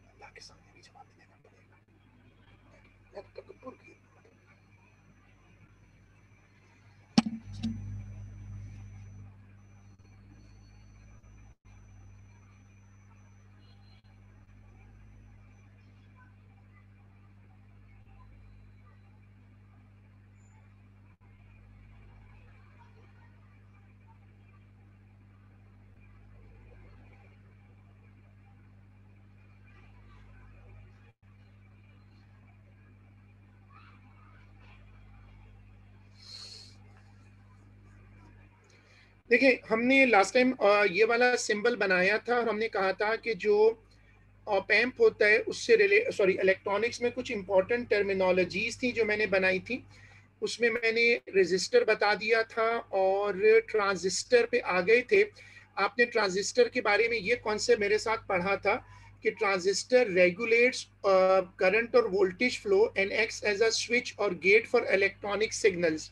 अल्लाह के सामने भी जवाब देना पड़ेगा। मैं तो तकब्बुर की देखिए, हमने लास्ट टाइम ये वाला सिंबल बनाया था और हमने कहा था कि जो ऑप एम्प होता है उससे इलेक्ट्रॉनिक्स में कुछ इंपॉर्टेंट टर्मिनोलॉजीज थी जो मैंने बनाई थी। उसमें मैंने रेजिस्टर बता दिया था और ट्रांजिस्टर पे आ गए थे। आपने ट्रांजिस्टर के बारे में ये कॉन्सेप्ट मेरे साथ पढ़ा था कि ट्रांजिस्टर रेगुलेट्स करंट और voltage flow and acts as a switch और gate for electronic signals.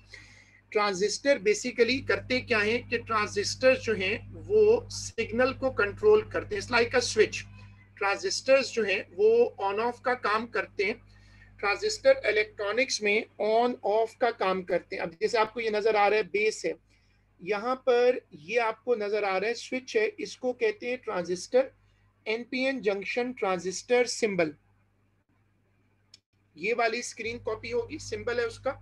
Transistor basically करते क्या है कि ट्रांजिस्टर जो हैं वो सिग्नल को कंट्रोल करते हैं, it's like a switch. Transistors जो हैं वो ऑन ऑफ का काम करते हैं। ट्रांजिस्टर इलेक्ट्रॉनिक्स में ऑन ऑफ का काम करते हैं। अब जैसे आपको ये नजर आ रहा है बेस है, यहाँ पर ये आपको नजर आ रहा है स्विच है, इसको कहते हैं transistor. NPN junction transistor symbol, ये वाली स्क्रीन कॉपी होगी, सिंबल है उसका।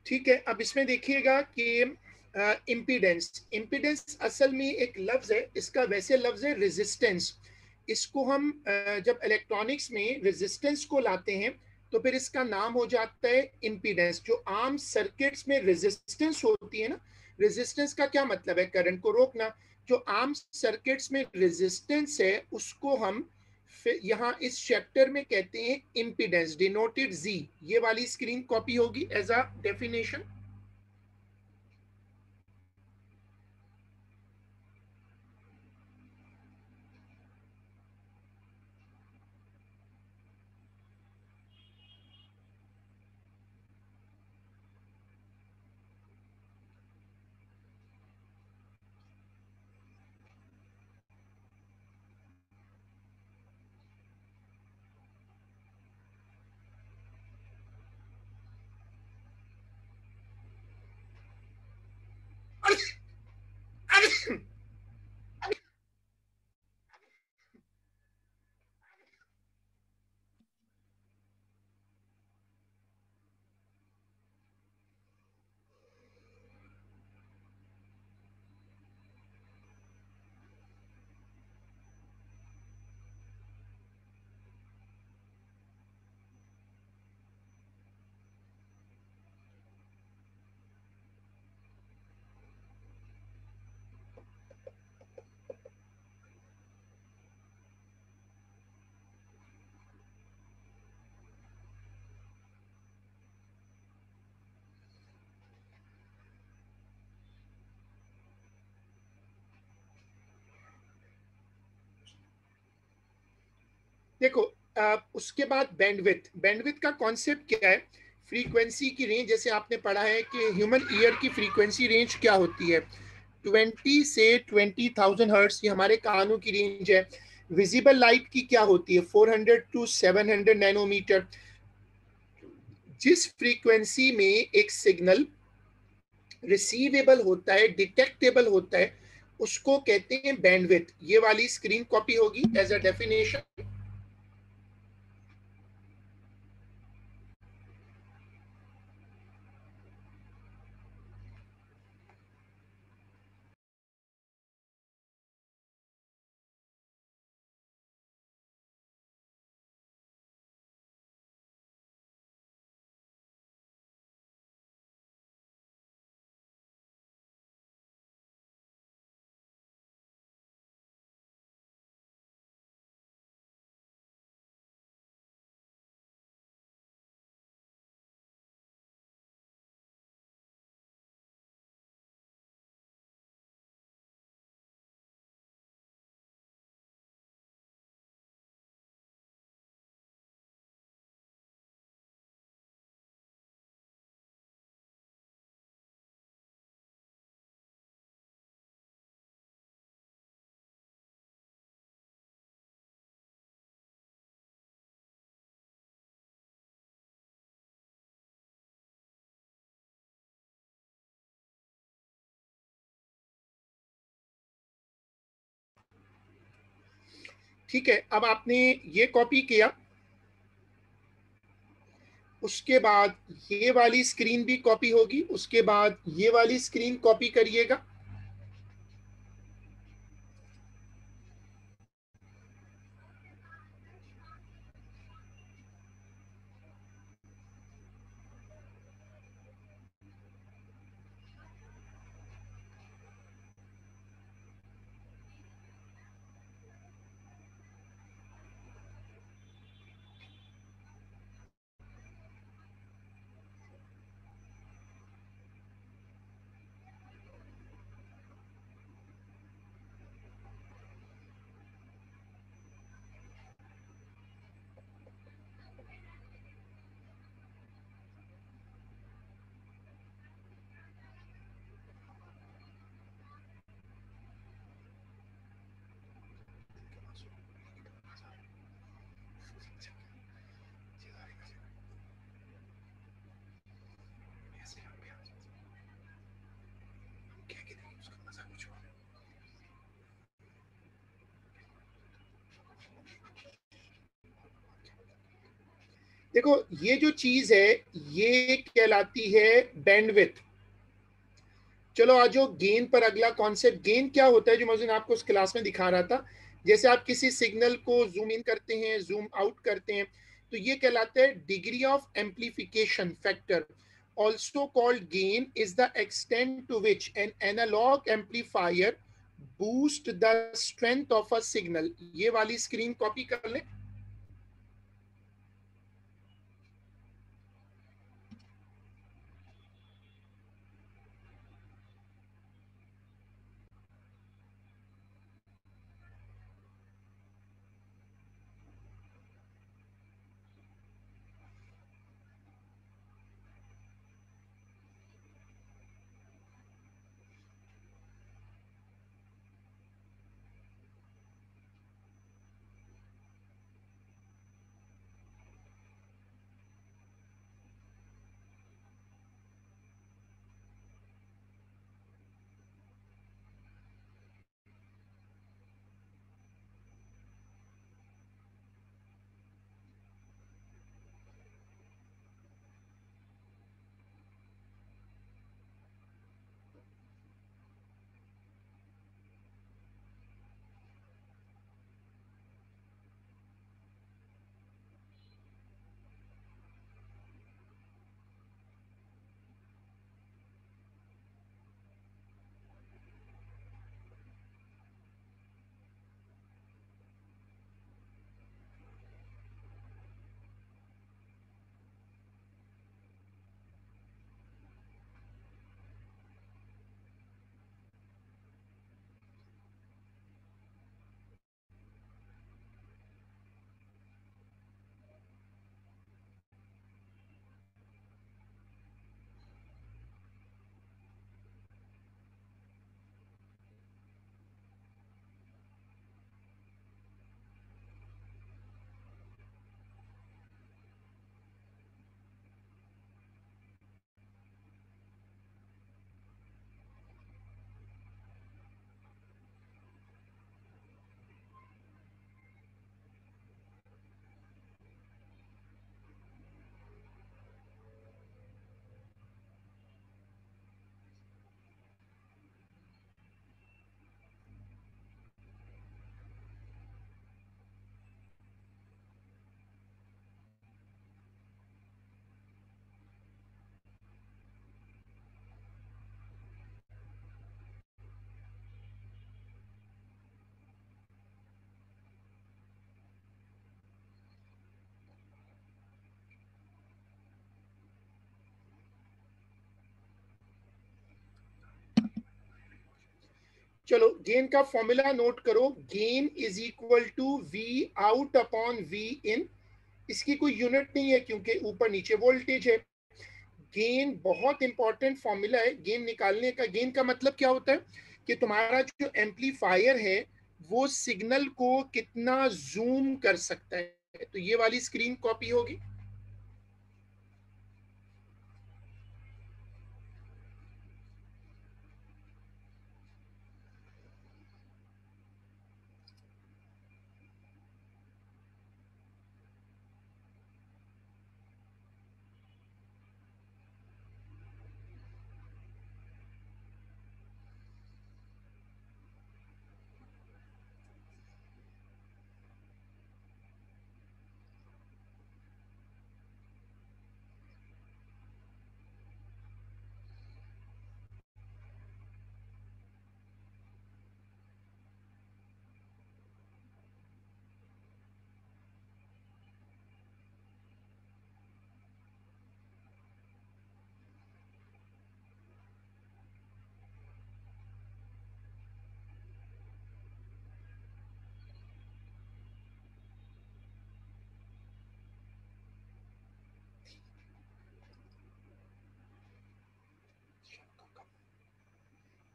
ठीक है, अब इसमें देखिएगा कि इम्पीडेंस, इम्पीडेंस असल में एक लफ्ज है, इसका वैसे लफ्ज है रेजिस्टेंस। इसको हम जब इलेक्ट्रॉनिक्स में रेजिस्टेंस को लाते हैं तो फिर इसका नाम हो जाता है इम्पीडेंस। जो आम सर्किट्स में रेजिस्टेंस होती है ना, रेजिस्टेंस का क्या मतलब है? करंट को रोकना। जो आम सर्किट्स में रेजिस्टेंस है उसको हम फिर यहाँ इस चैप्टर में कहते हैं इम्पीडेंस, डिनोटेड जी। ये वाली स्क्रीन कॉपी होगी एज अ डेफिनेशन। देखो उसके बाद बैंडविथ, बैंडविथ का कॉन्सेप्ट क्या है? फ्रीक्वेंसी की रेंज, जैसे आपने पढ़ा है कि ह्यूमन ईयर की फ्रीक्वेंसी रेंज क्या होती है, 20 से 20,000 हर्ट्ज, ये हमारे कानों की रेंज है। विजिबल लाइट की क्या होती है? 400 टू 700 नैनोमीटर। जिस फ्रीक्वेंसी में एक सिग्नल रिसीवेबल होता है, डिटेक्टेबल होता है, उसको कहते हैं बैंडविथ। ये वाली स्क्रीन कॉपी होगी एज अ डेफिनेशन। ठीक है, अब आपने ये कॉपी किया, उसके बाद ये वाली स्क्रीन भी कॉपी होगी, उसके बाद ये वाली स्क्रीन कॉपी करिएगा। देखो ये जो चीज है ये कहलाती है बैंडविथ। चलो आज जो गेन पर अगला कॉन्सेप्ट, गेन क्या होता है जो मैं आपको उस क्लास में दिखा रहा था। जैसे आप किसी सिग्नल को जूम इन करते हैं, जूम आउट करते हैं, तो ये कहलाता है degree of amplification factor. Also called gain is the extent to which an analogue amplifier boost the strength of a signal, ये वाली स्क्रीन कॉपी कर लें। चलो गेन का फॉर्मूला नोट करो, gain is equal to V out upon V in. इसकी कोई unit नहीं है क्योंकि ऊपर नीचे वोल्टेज है। गेन बहुत इंपॉर्टेंट फॉर्मूला है गेन निकालने का। गेन का मतलब क्या होता है कि तुम्हारा जो एम्पलीफायर है वो सिग्नल को कितना जूम कर सकता है। तो ये वाली स्क्रीन कॉपी होगी।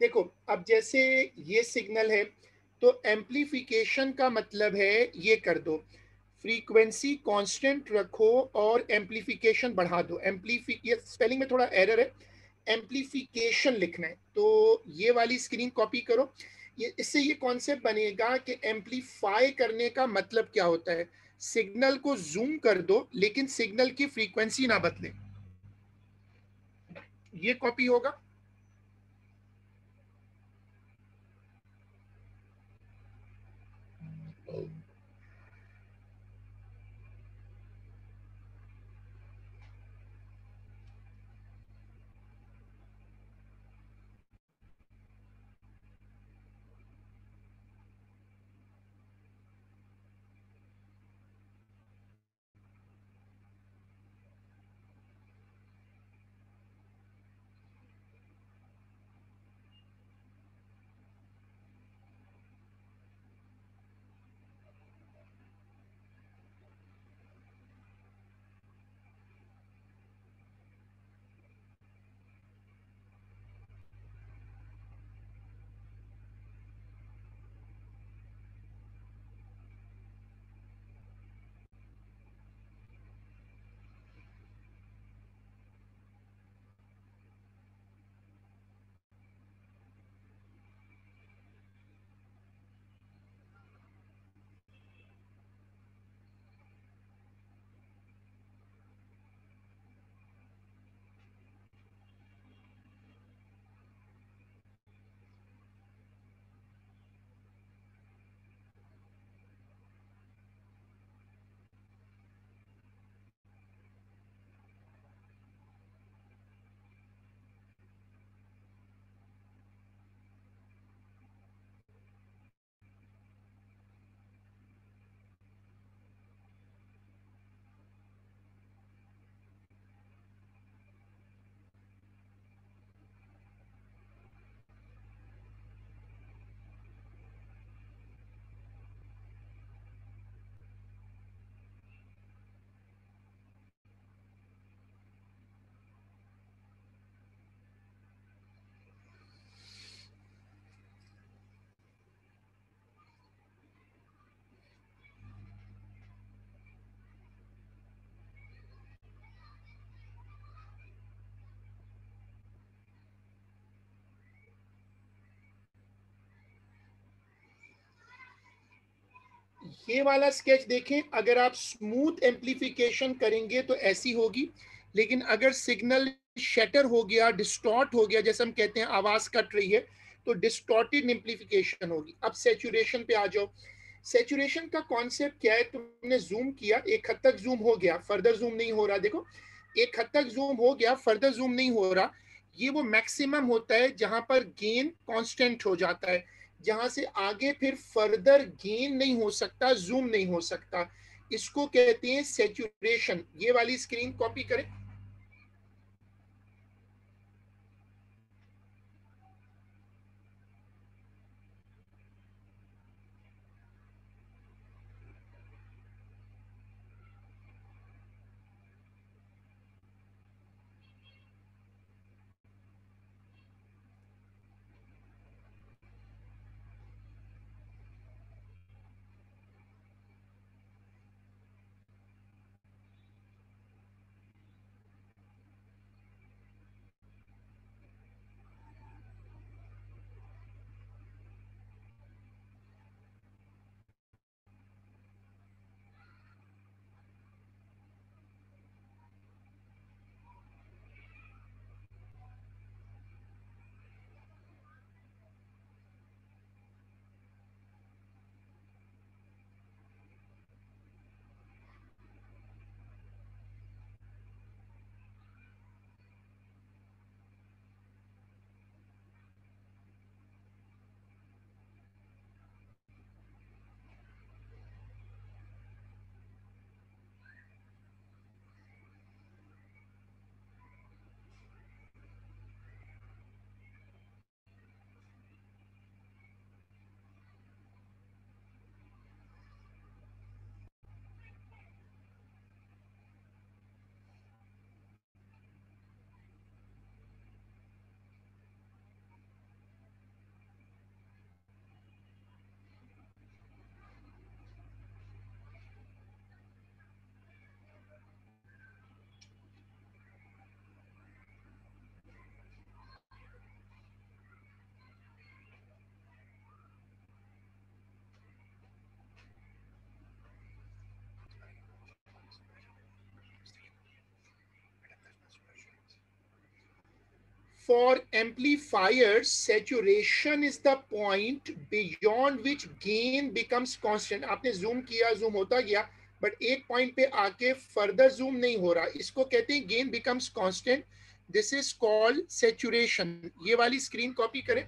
देखो अब जैसे ये सिग्नल है तो एम्पलीफिकेशन का मतलब है ये कर दो, फ्रीक्वेंसी कांस्टेंट रखो और एम्पलीफिकेशन बढ़ा दो। ये स्पेलिंग में थोड़ा एरर है, एम्पलीफिकेशन लिखना है। तो ये वाली स्क्रीन कॉपी करो। ये इससे ये कॉन्सेप्ट बनेगा कि एम्पलीफाई करने का मतलब क्या होता है। सिग्नल को जूम कर दो लेकिन सिग्नल की फ्रीक्वेंसी ना बदले। ये कॉपी होगा। ये वाला स्केच देखें, अगर आप स्मूथ एम्पलीफिकेशन करेंगे तो ऐसी होगी, लेकिन अगर सिग्नल शटर हो गया, डिस्टॉर्ट हो गया, जैसे हम कहते हैं आवाज कट रही है, तो डिस्टॉर्टेड एम्पलीफिकेशन होगी। अब सैचुरेशन पे आ जाओ। सैचुरेशन का कॉन्सेप्ट क्या है? तुमने जूम किया, एक हद तक जूम हो गया, फर्दर जूम नहीं हो रहा। देखो, एक हद तक जूम हो गया, फर्दर जूम नहीं हो रहा। ये वो मैक्सिमम होता है जहां पर गेन कांस्टेंट हो जाता है, जहां से आगे फिर फर्दर गेन नहीं हो सकता, जूम नहीं हो सकता। इसको कहते हैं सैचुरेशन। ये वाली स्क्रीन कॉपी करें। For amplifiers, saturation is the point beyond which gain becomes constant. आपने जूम किया, जूम होता गया, बट एक पॉइंट पे आके फर्दर जूम नहीं हो रहा। इसको कहते हैं gain becomes constant. This is called saturation. ये वाली स्क्रीन कॉपी करें।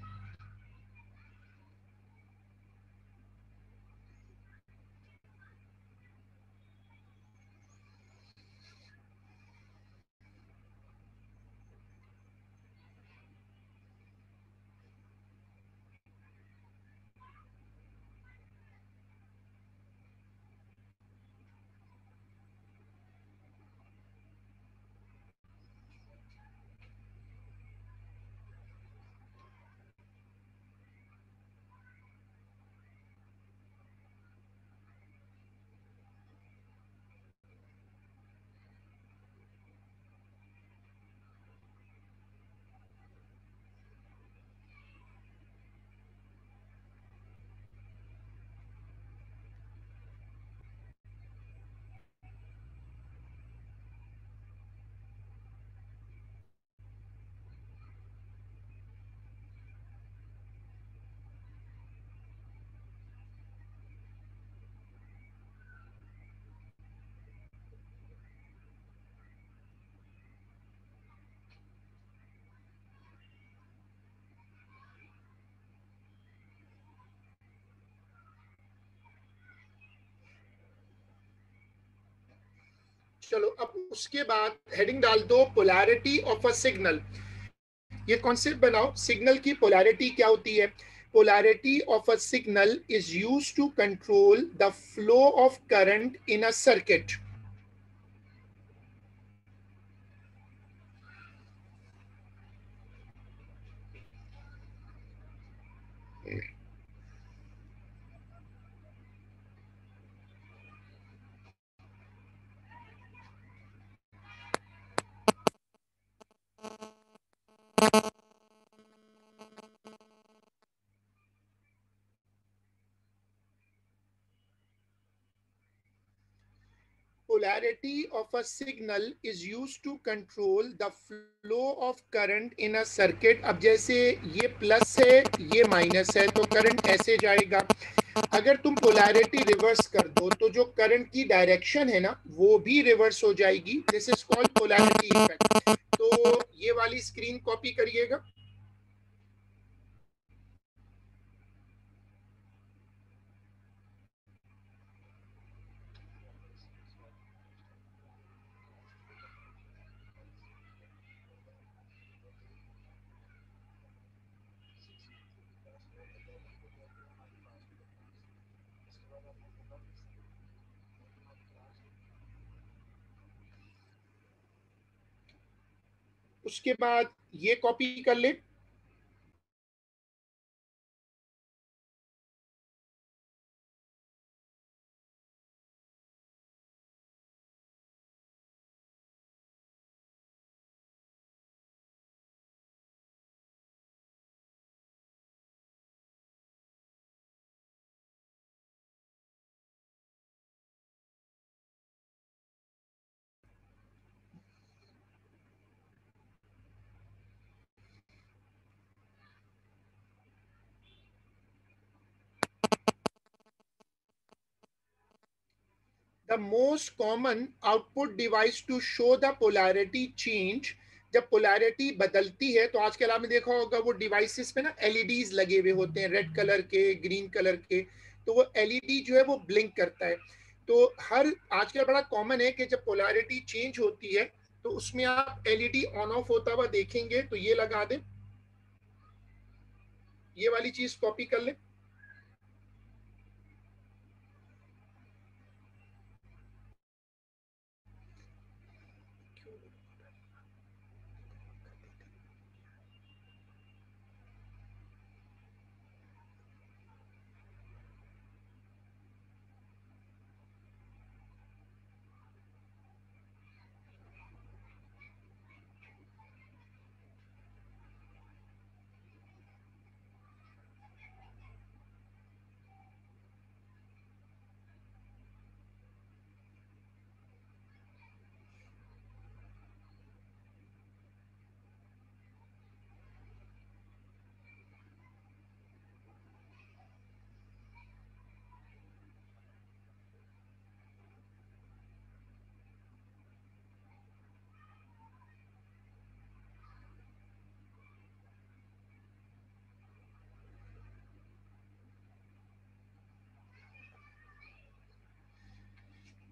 चलो, अब उसके बाद हेडिंग डाल दो, पोलैरिटी ऑफ अ सिग्नल। ये कॉन्सेप्ट बनाओ, सिग्नल की पोलैरिटी क्या होती है? Polarity of a signal is used to control the flow of current in a circuit. polarity of a signal is used to control the flow of current in a circuit. अब जैसे ये plus है ये minus है तो current ऐसे जाएगा. अगर तुम पोलैरिटी रिवर्स कर दो तो जो करंट की डायरेक्शन है ना वो भी रिवर्स हो जाएगी. This is called polarity effect. तो ये वाली स्क्रीन कॉपी करिएगा. उसके बाद ये कॉपी कर ले. The most common output device to show the polarity change. जब पोलैरिटी बदलती है तो आजकल आपने देखा होगा वो डिवाइसेस पे ना एलईडीज लगे हुए होते हैं, रेड कलर के, ग्रीन कलर के. तो वो एलईडी जो है वो ब्लिंक करता है. तो हर आजकल बड़ा कॉमन है कि जब पोलैरिटी चेंज होती है तो उसमें आप एलईडी ऑन ऑफ होता हुआ देखेंगे. तो ये लगा दें, ये वाली चीज कॉपी कर ले.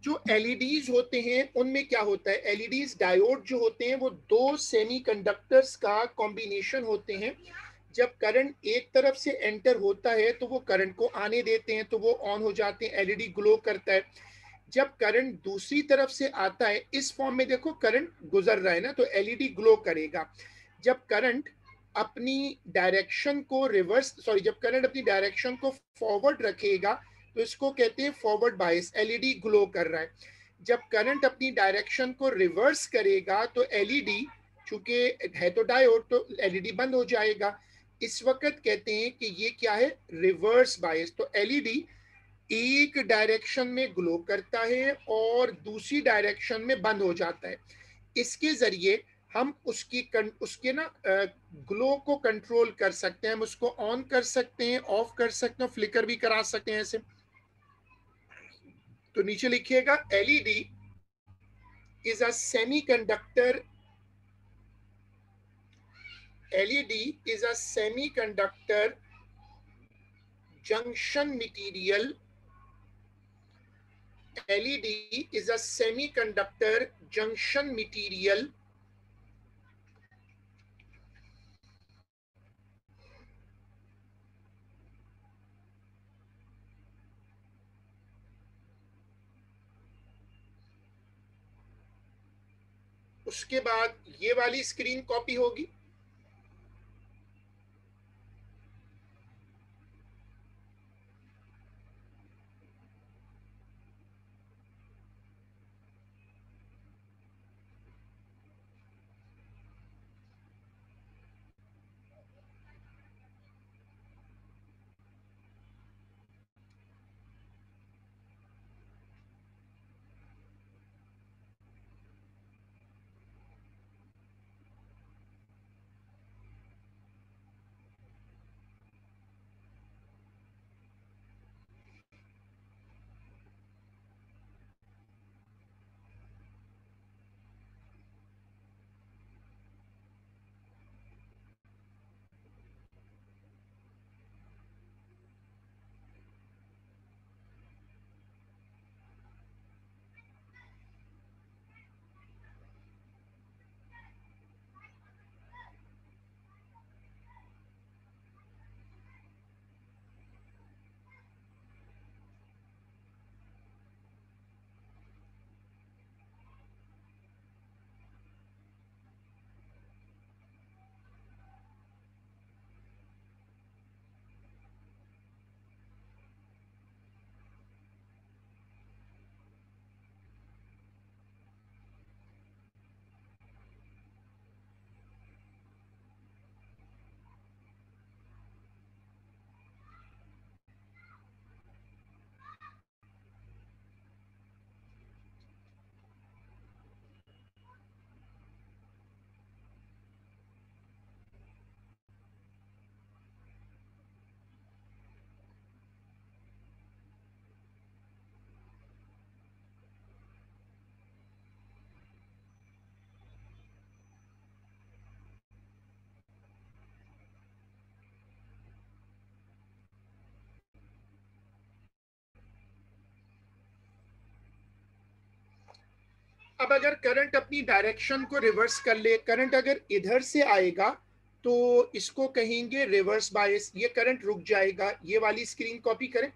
जो एलईडीज होते हैं उनमें क्या होता है, एलईडीज डायोड जो होते हैं वो दो सेमीकंडक्टर्स का कॉम्बिनेशन होते हैं. जब करंट एक तरफ से एंटर होता है तो वो करंट को आने देते हैं तो वो ऑन हो जाते हैं, एलईडी ग्लो करता है. जब करंट दूसरी तरफ से आता है इस फॉर्म में, देखो करंट गुजर रहा है ना, तो एलईडी ग्लो करेगा. जब करंट अपनी डायरेक्शन को रिवर्स, सॉरी, जब करंट अपनी डायरेक्शन को फॉरवर्ड रखेगा तो इसको कहते हैं फॉरवर्ड बायस, एलईडी ग्लो कर रहा है. जब करंट अपनी डायरेक्शन को रिवर्स करेगा तो एलईडी, चूंकि है तो डायोड, तो एलईडी बंद हो जाएगा. इस वक्त कहते हैं कि ये क्या है, रिवर्स बायस. तो एलईडी एक डायरेक्शन में ग्लो करता है और दूसरी डायरेक्शन में बंद हो जाता है. इसके जरिए हम उसके ना ग्लो को कंट्रोल कर सकते हैं. हम उसको ऑन कर सकते हैं, ऑफ कर सकते हैं, फ्लिकर भी करा सकते हैं ऐसे. तो नीचे लिखिएगा, LED is a semi conductor. LED is a semi conductor junction material. LED is a semiconductor junction material उसके बाद ये वाली स्क्रीन कॉपी होगी. अब अगर करंट अपनी डायरेक्शन को रिवर्स कर ले, करंट अगर इधर से आएगा तो इसको कहेंगे रिवर्स बायस, ये करंट रुक जाएगा। ये वाली स्क्रीन कॉपी करें।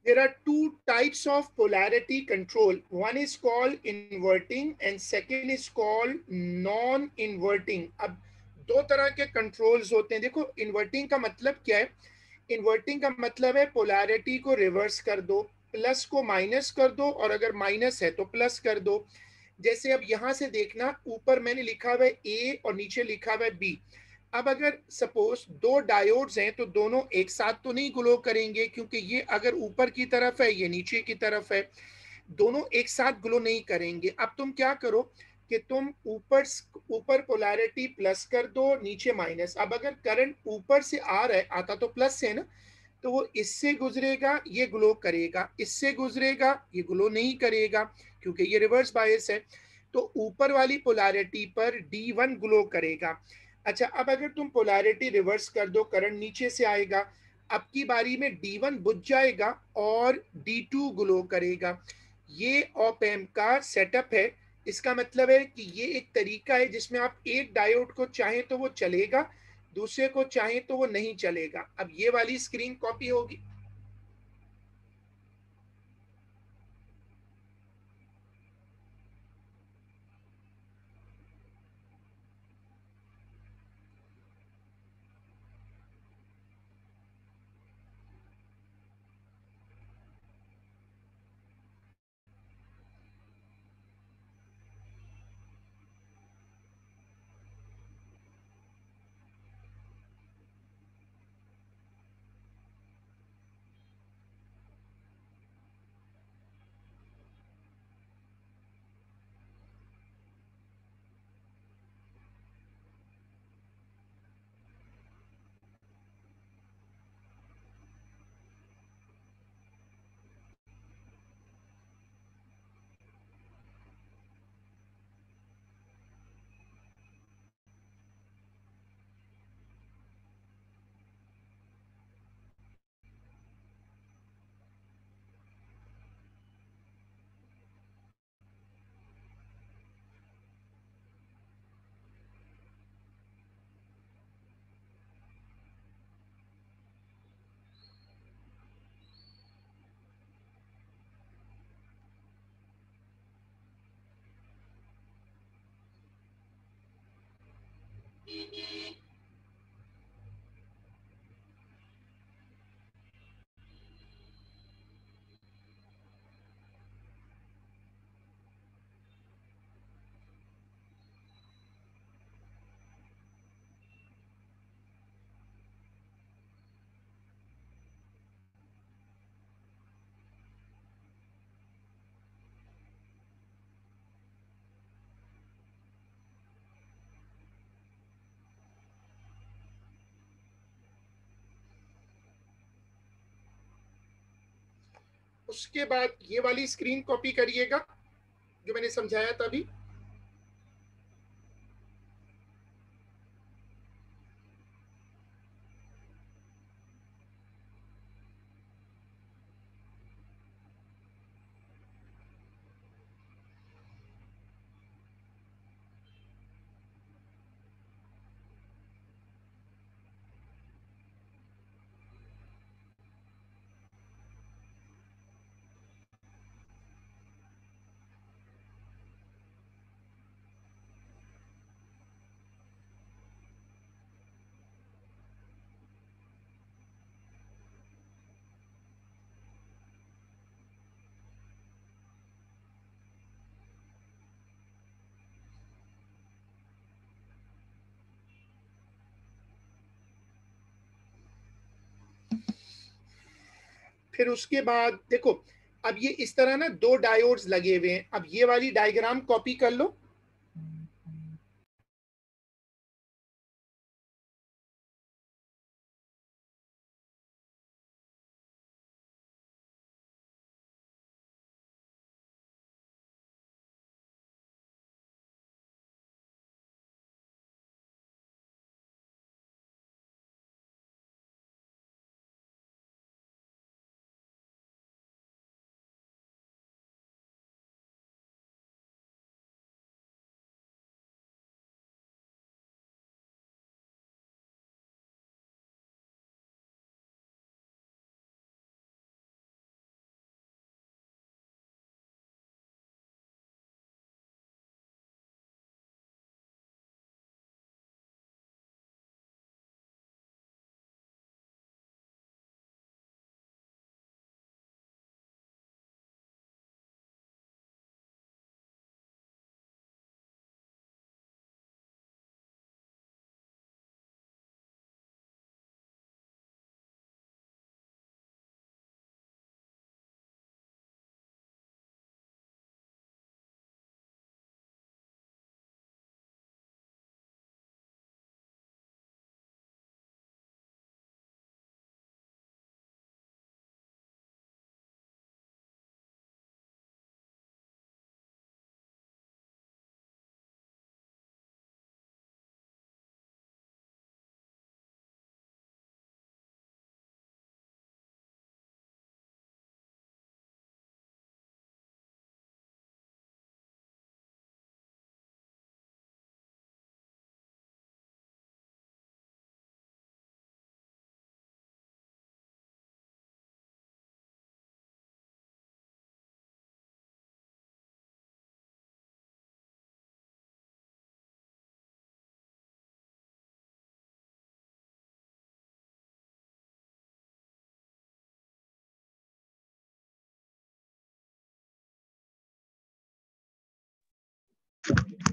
There are two types of polarity control. One is called inverting and second is called non-inverting. अब दो तरह के कंट्रोल्स होते हैं। देखो इन्वर्टिंग का मतलब क्या है? इन्वर्टिंग का मतलब है पोलैरिटी को रिवर्स कर दो, प्लस को माइनस कर दो और अगर माइनस है तो प्लस कर दो। जैसे अब यहां से देखना, ऊपर मैंने लिखा हुआ है ए और नीचे लिखा हुआ है बी। अब अगर सपोज दो डायोड्स हैं तो दोनों एक साथ तो नहीं ग्लो करेंगे, क्योंकि ये अगर ऊपर की तरफ है ये नीचे की तरफ है, दोनों एक साथ ग्लो नहीं करेंगे। अब तुम क्या करो कि तुम ऊपर ऊपर पोलैरिटी प्लस कर दो, नीचे माइनस। अब अगर करंट ऊपर से आ रहा है, आता तो प्लस से है ना, तो वो इससे गुजरेगा ये ग्लो करेगा, इससे गुजरेगा ये ग्लो नहीं करेगा क्योंकि ये रिवर्स बायस है। तो ऊपर वाली पोलैरिटी पर D1 ग्लो करेगा। अच्छा, अब अगर तुम पोलैरिटी रिवर्स कर दो, करंट नीचे से आएगा, अब की बारी में D1 बुझ जाएगा और D2 ग्लो करेगा। ये ऑप एम्प का सेटअप है। इसका मतलब है कि ये एक तरीका है जिसमें आप एक डायोड को चाहें तो वो चलेगा, दूसरे को चाहें तो वो नहीं चलेगा। अब ये वाली स्क्रीन कॉपी होगी। उसके बाद ये वाली स्क्रीन कॉपी करिएगा जो मैंने समझाया था अभी। फिर उसके बाद देखो, अब ये इस तरह ना दो डायोड्स लगे हुए हैं। अब ये वाली डायग्राम कॉपी कर लो।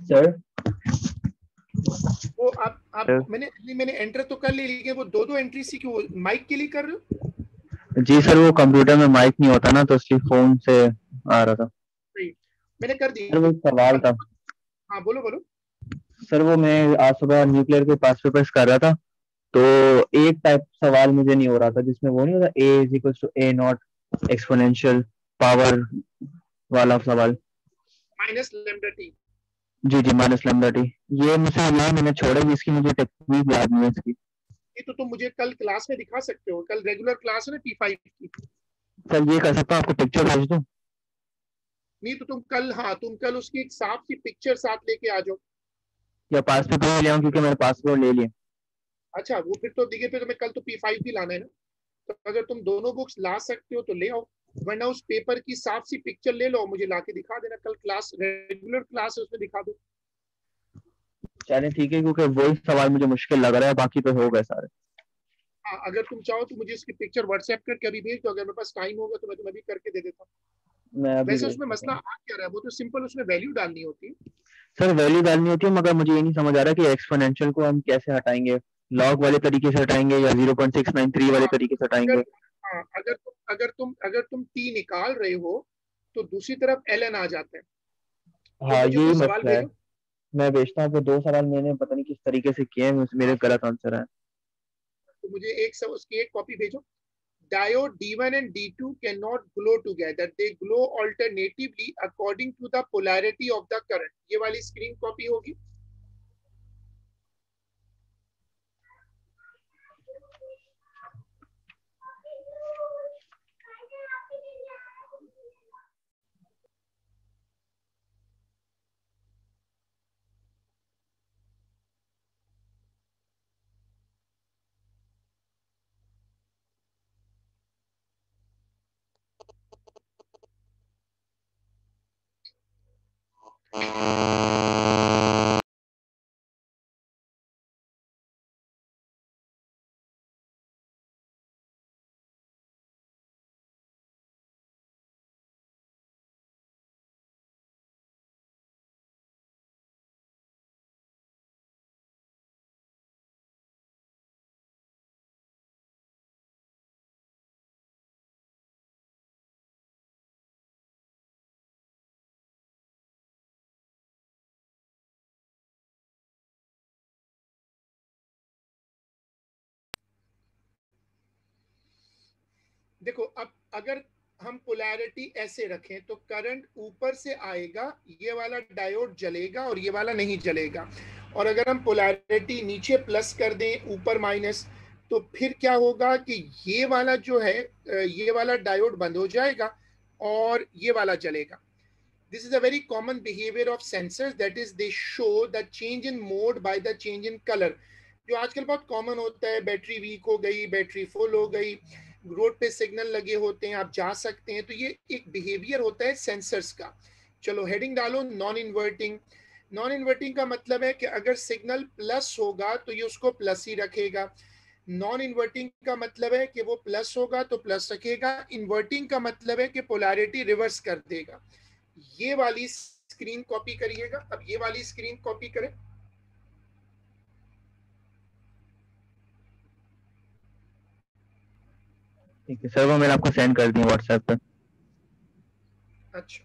सर। वो आप मैंने एंटर तो कर ली, लेकिन वो दो दो एंट्री सी क्यों माइक के लिए कर रहे हो? जी सर, वो कंप्यूटर में माइक नहीं होता ना, तो इसलिए फोन से आ रहा था। नहीं, मैंने कर सर वो दी। एक सवाल अब था। हाँ, बोलो बोलो। सर वो मैं आज सुबह न्यूक्लियर के पास पेपर्स कर रहा था, तो एक टाइप सवाल मुझे नहीं हो रहा था, जिसमें वो नहीं होता A is equal to A naught exponential power वाला सवाल। Minus lambda T. जी जी, माइनस लैम्डा टी। ये मुझसे ये मैंने छोड़ा कि इसकी मुझे टेक्निक याद नहीं है इसकी। ये तो तुम मुझे कल क्लास में दिखा सकते हो, कल रेगुलर क्लास है ना P5 की। सर ये कर सकता हूँ, आपको पिक्चर भेज दूँ? नहीं तो तुम कल, हाँ तुम कल उसकी एक साफ सी पिक्चर साथ लेके आ जाओ। या पास पेपर ले आऊँ, क्योंकि मैंने पासपोर्ट ले लिया। अच्छा, वो फिर तो देखिए, फिर तुम्हें कल तो P5 भी लाना है ना। तो अगर तुम दोनों बुक्स ला सकते हो तो ले आओ, वरना उस पेपर की साफ सी पिक्चर ले लो, मुझे लाके दिखा देना। कल क्लास, रेगुलर क्लास है, उसमें दिखा दो। चलें ठीक है, क्योंकि वही सवाल मुझे मुश्किल लग रहा है, बाकी तो हो गए सारे। हाँ, अगर तुम चाहो तो मुझे इसकी पिक्चर व्हाट्सएप करके अभी भेज दो, अगर मेरे पास टाइम होगा तो मैं तुम्हें भी करके दे देता हूँ। मैं अभी वैसे भेज उसमें देता मसला हूँ। आ क्या रहा है, वो तो सिंपल उसमें वैल्यू डालनी होती है। सर वैल्यू डालनी होती है, मगर मुझे ये नहीं समझ आ रहा कि एक्सपोनेंशियल को हम कैसे हटाएंगे। लॉग वाले तरीके से हटाएंगे या 0.693 वाले हाँ, तरीके से अगर हटाएंगे? हाँ अगर तुम टी निकाल रहे हो तो दूसरी तरफ एल एन आ जाते हैं। तुम हाँ मुझे यही वो सवाल मसला है। भेजो। मैं भेजता हूँ, आपको दो सवाल मैंने पता नहीं किस तरीके से किए हैं, मेरे गलत आंसर है। तो मुझे उसकी एक कॉपी भेजो। Diode D1 and D2 cannot glow together. They glow alternatively according to the polarity of the current. ये वाली स्क्रीन कॉपी होगी। देखो अब अगर हम पोलैरिटी ऐसे रखें तो करंट ऊपर से आएगा, ये वाला डायोड जलेगा और ये वाला नहीं जलेगा। और अगर हम पोलैरिटी नीचे प्लस कर दें ऊपर माइनस, तो फिर क्या होगा कि ये वाला जो है ये वाला डायोड बंद हो जाएगा और ये वाला जलेगा। This is a very common behavior of sensors, that is they show the change in mode by the change in color. जो आजकल बहुत कॉमन होता है, बैटरी वीक हो गई, बैटरी फुल हो गई, रोड पे सिग्नल लगे होते हैं, आप जा सकते हैं, तो ये एक बिहेवियर होता है सेंसर्स का। चलो हेडिंग डालो नॉन इन्वर्टिंग। नॉन इन्वर्टिंग का मतलब है कि अगर सिग्नल प्लस होगा तो ये उसको प्लस ही रखेगा। नॉन इन्वर्टिंग का मतलब है कि वो प्लस होगा तो प्लस रखेगा। इन्वर्टिंग का मतलब है कि पोलैरिटी रिवर्स कर देगा। ये वाली स्क्रीन कॉपी करिएगा। अब ये वाली स्क्रीन कॉपी करें। ठीक है सर, वो मैंने आपको सेंड कर दी व्हाट्सएप पे। अच्छा,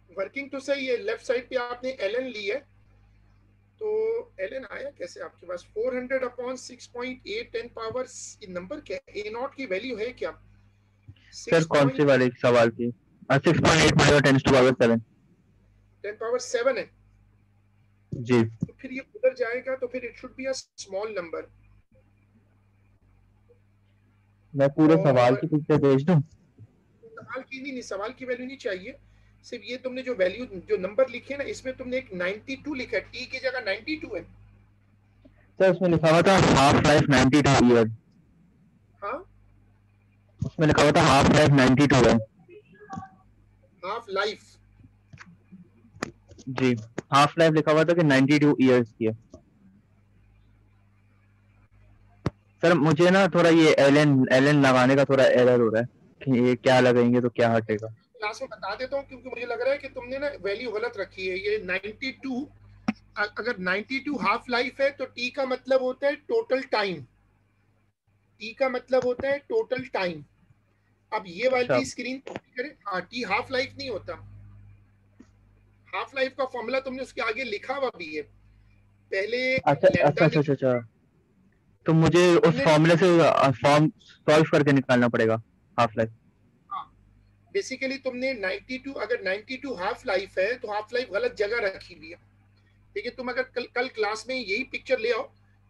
वर्किंग तो सही है। लेफ्ट साइड पे आपने एलन ली है, तो एलन आया कैसे आपके पास? 400 अपॉन 6.8 10 पावर, नंबर क्या है? ए नॉट की वैल्यू है क्या? सर 6 कौन से वाले सवाल की? 6.8 minus 10 to the power 7। 10 power 7 है, जी तो फिर ये उधर जाएगा, तो फिर it should be a small number. मैं पूरे सवाल और की पिक्चर भेज दूं? सवाल की नहीं, सवाल की वैल्यू नहीं चाहिए। सिर्फ ये तुमने जो वैल्यू जो नंबर लिखे ना, इसमें तुमने एक 92 लिखा है, टी की जगह 92 है। सर उसमें लिखा हुआ था हाफ लाइफ 92 ईयर। हाँ, उसमें लिखा हुआ था हाफ लाइफ 92 है। Half life. जी, हाफ लाइफ लिखा हुआ था कि 92 ईयर्स की है। सर मुझे ना थोड़ा ये एलन एलन लगाने का थोड़ा एरर हो रहा है कि ये क्या लगाएंगे तो क्या हटेगा। क्लास में बता देता हूँ, क्योंकि मुझे लग रहा है कि तुमने ना वैल्यू गलत रखी है। ये 92, अगर 92 हाफ लाइफ है तो टी का मतलब होता है टोटल टाइम। टी का मतलब होता है टोटल टाइम। अब ये अच्छा वाली स्क्रीन कॉपी करें। हाँ, टी हाफ लाइफ नहीं होता। हाफ लाइफ का फॉर्मूला तुमने उसके आगे लिखा हुआ भी है। पहले अच्छा अच्छा लैम्डा अच्छा अच्छा लिखा, अच्छा। तो मुझे उस तुमने फॉर्मूले से फॉर्म सॉल्व करके निकालना पड़ेगा हाफ लाइफ। बेसिकली तुमने 92, अगर 92 हाफ लाइफ है तो हाफ लाइफ गलत जगह रखी हुई है। लेकिन तुम अगर कल क्लास में यही पिक्चर ले आओ,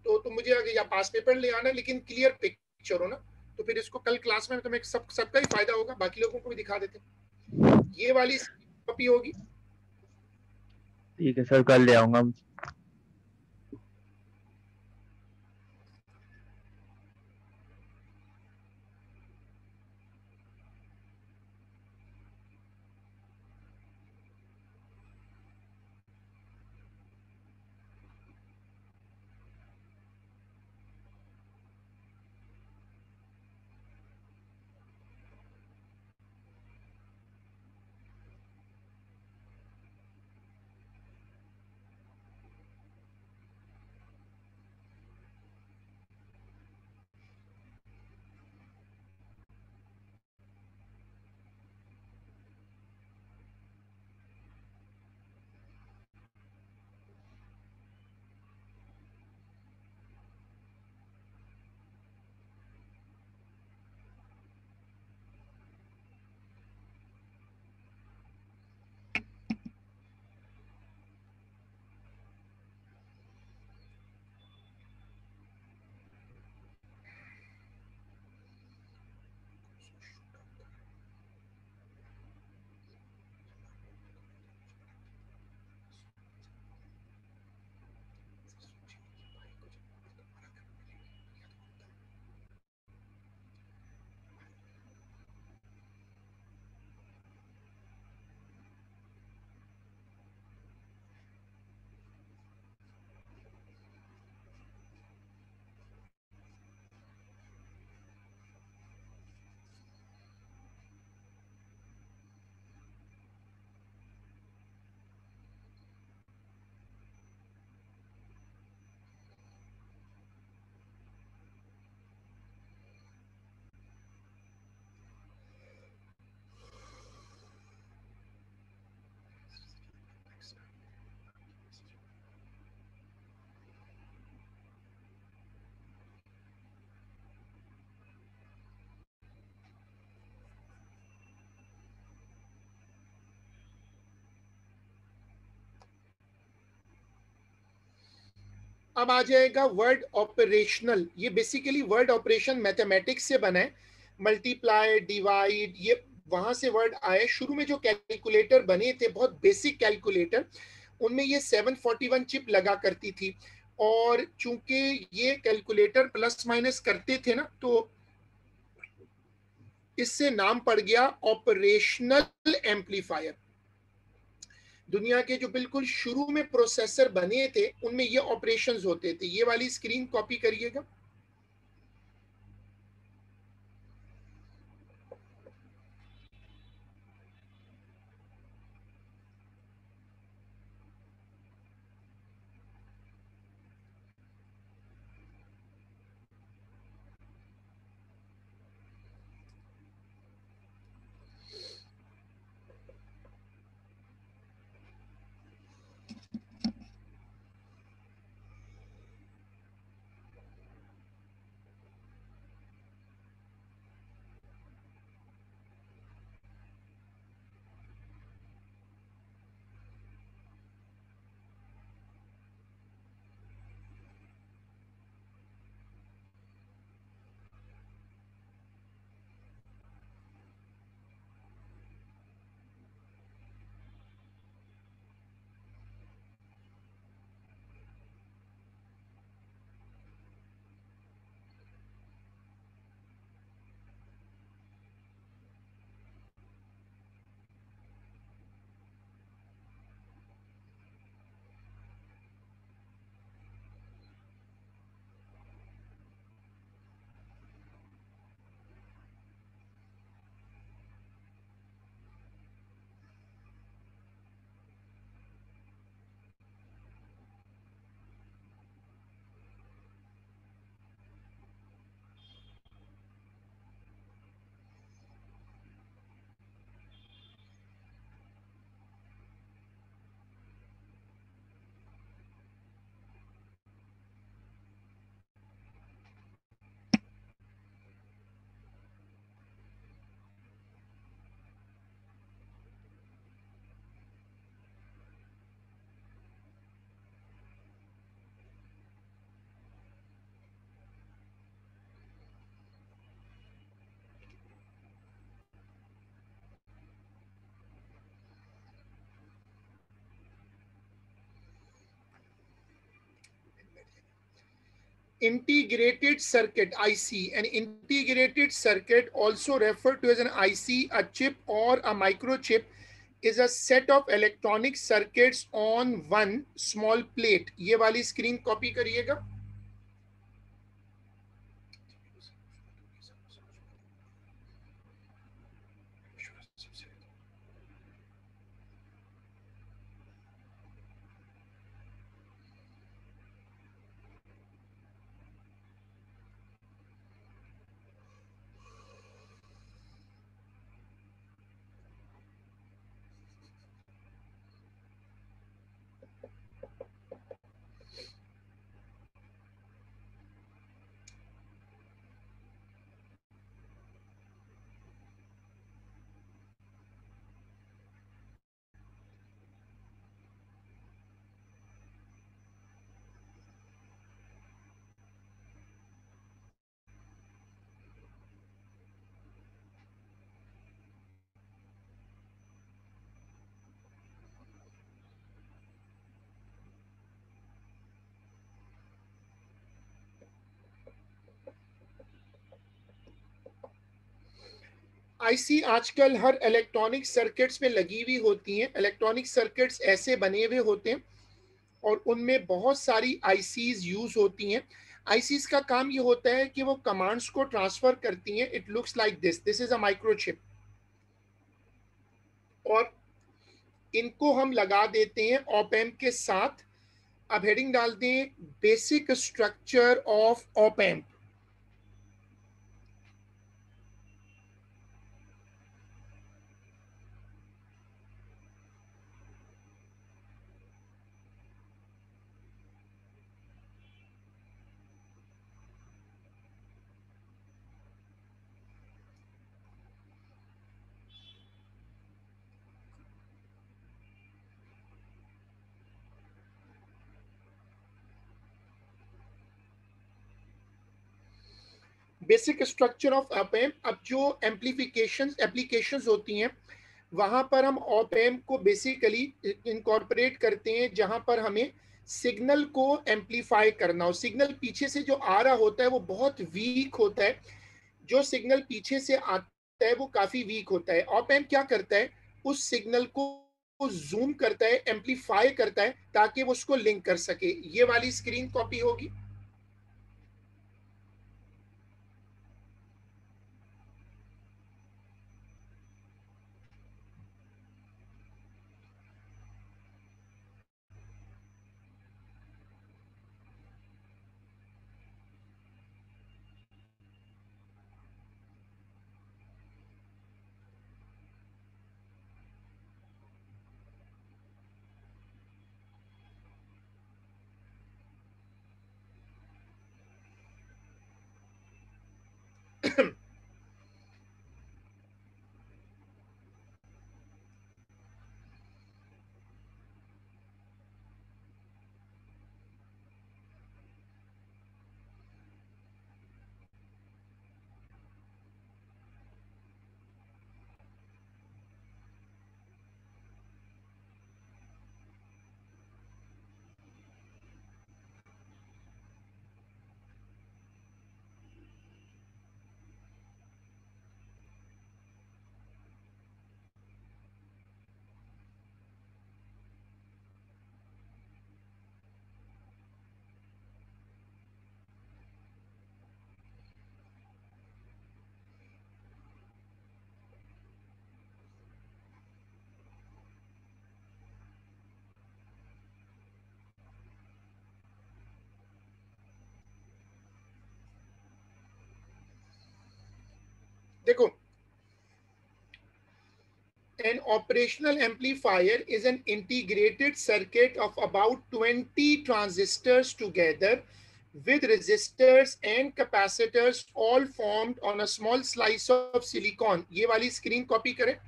तो तुम मुझे अगर या पास पेपर ले आना, लेकिन क्लियर पिक्चर हो ना, तो फिर इसको कल क्लास में तुम्हें सबका ही फायदा होगा, बाकी लोगों को भी दिखा देते। ये वाली कॉपी होगी। ठीक है सर, कल ले आऊंगा। अब आ जाएगा वर्ड ऑपरेशनल। ये बेसिकली वर्ड ऑपरेशन मैथमेटिक्स से बना है, मल्टीप्लाई, डिवाइड, ये वहां से वर्ड आए। शुरू में जो कैलकुलेटर बने थे, बहुत बेसिक कैलकुलेटर, उनमें ये 741 चिप लगा करती थी। और चूंकि ये कैलकुलेटर प्लस माइनस करते थे ना, तो इससे नाम पड़ गया ऑपरेशनल एम्पलीफायर। दुनिया के जो बिल्कुल शुरू में प्रोसेसर बने थे, उनमें ये ऑपरेशंस होते थे। ये वाली स्क्रीन कॉपी करिएगा। Integrated circuit, IC. An integrated circuit, also referred to as an IC, a chip or a microchip, is a set of electronic circuits on one small plate. ये वाली स्क्रीन कॉपी करिएगा। IC आजकल हर electronic circuits में लगी हुई होती हैं। Electronic circuits ऐसे बने हुए होते हैं और उनमें बहुत सारी आईसीज यूज होती हैं। आईसीज का काम ये होता है कि वो कमांड्स को ट्रांसफर करती हैं। It looks like this is a microchip, और इनको हम लगा देते हैं ऑप एम्प के साथ। अब हेडिंग डाल दें, basic structure of op amp. Basic structure of op amp. अब जो एप्लीकेशंस होती हैं वहां पर हम ऑप एम्प को बेसिकली इनकॉर्पोरेट करते हैं जहां पर हमें सिग्नल को एम्पलीफाई करना हो। सिग्नल पीछे से जो आ रहा होता है वो बहुत वीक होता है, जो सिग्नल पीछे से आता है वो काफी वीक होता है। ऑप एम्प क्या करता है, उस सिग्नल को जूम करता है, एम्पलीफाई करता है ताकि वो उसको लिंक कर सके। ये वाली स्क्रीन कॉपी होगी। देखो, an operational amplifier is an integrated circuit of about 20 transistors together with resistors and capacitors all formed on a small slice of silicon। ये वाली स्क्रीन कॉपी करें।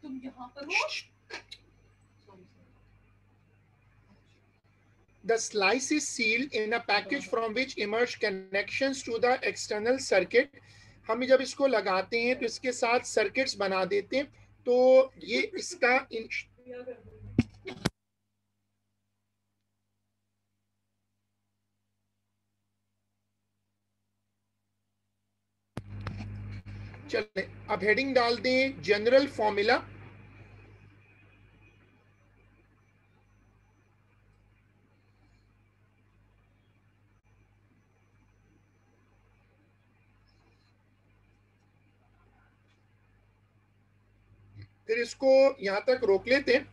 तुम यहाँ पर हो। The slice is sealed in a package from which emerge connections to the external circuit। हम जब इसको लगाते हैं तो इसके साथ सर्किट्स बना देते हैं। तो ये इसका चले, अब हेडिंग डाल दें जनरल फॉर्मूला। फिर इसको यहां तक रोक लेते हैं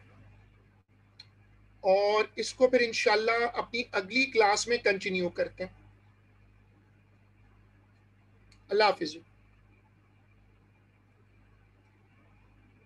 और इसको फिर इंशाल्लाह अपनी अगली क्लास में कंटिन्यू करते हैं। अल्लाह हाफिज।